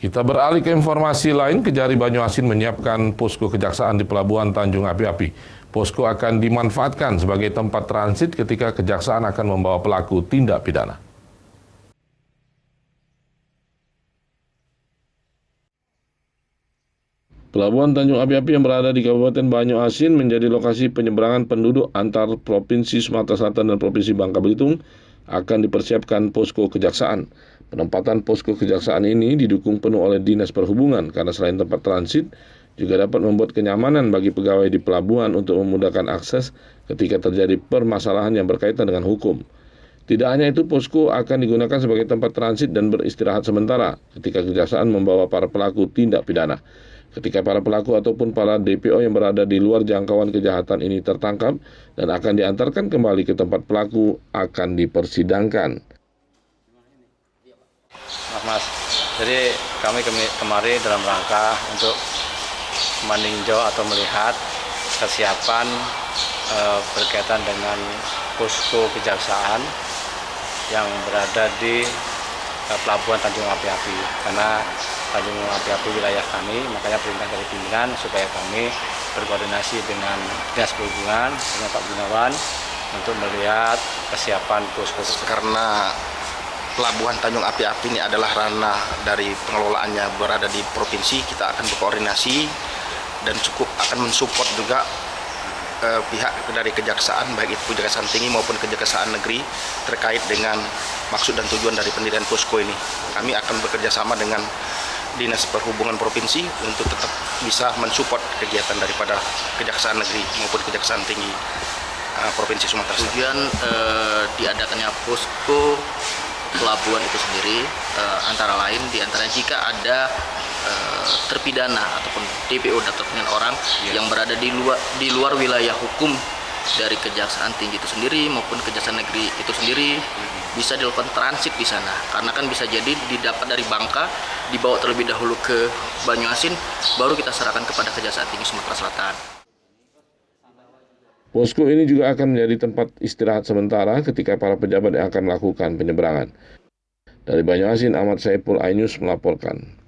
Kita beralih ke informasi lain, Kejari Banyuasin menyiapkan posko kejaksaan di Pelabuhan Tanjung Api-Api. Posko akan dimanfaatkan sebagai tempat transit ketika kejaksaan akan membawa pelaku tindak pidana. Pelabuhan Tanjung Api-Api yang berada di Kabupaten Banyuasin menjadi lokasi penyeberangan penduduk antar Provinsi Sumatera Selatan dan Provinsi Bangka Belitung akan dipersiapkan posko kejaksaan. Penempatan posko kejaksaan ini didukung penuh oleh Dinas Perhubungan karena selain tempat transit, juga dapat membuat kenyamanan bagi pegawai di pelabuhan untuk memudahkan akses ketika terjadi permasalahan yang berkaitan dengan hukum. Tidak hanya itu, posko akan digunakan sebagai tempat transit dan beristirahat sementara ketika kejaksaan membawa para pelaku tindak pidana. Ketika para pelaku ataupun para DPO yang berada di luar jangkauan kejahatan ini tertangkap dan akan diantarkan kembali ke tempat pelaku akan dipersidangkan. Mas, jadi kami kemarin dalam rangka untuk meninjau atau melihat kesiapan berkaitan dengan posko kejaksaan yang berada di Pelabuhan Tanjung Api-Api, karena Tanjung Api-Api wilayah kami, makanya perintah dari pimpinan supaya kami berkoordinasi dengan Dinas Perhubungan dengan Pak Gunawan untuk melihat kesiapan posko tersebut. Karena Pelabuhan Tanjung Api-Api ini adalah ranah dari pengelolaannya berada di provinsi, kita akan berkoordinasi dan cukup akan mensupport juga pihak dari kejaksaan, baik itu kejaksaan tinggi maupun kejaksaan negeri terkait dengan maksud dan tujuan dari pendirian posko ini. Kami akan bekerja sama dengan Dinas Perhubungan Provinsi untuk tetap bisa mensupport kegiatan daripada kejaksaan negeri maupun kejaksaan tinggi Provinsi Sumatera Selatan. Tujuan diadakannya posko pelabuhan itu sendiri antara lain diantaranya jika ada terpidana ataupun DPO dan terpidana orang yang berada di luar wilayah hukum dari kejaksaan tinggi itu sendiri maupun kejaksaan negeri itu sendiri bisa dilakukan transit di sana, karena kan bisa jadi didapat dari Bangka dibawa terlebih dahulu ke Banyuasin baru kita serahkan kepada Kejaksaan Tinggi Sumatera Selatan. Posko ini juga akan menjadi tempat istirahat sementara ketika para pejabat yang akan melakukan penyeberangan. Dari Banyuasin, Ahmad Saipul, iNews melaporkan.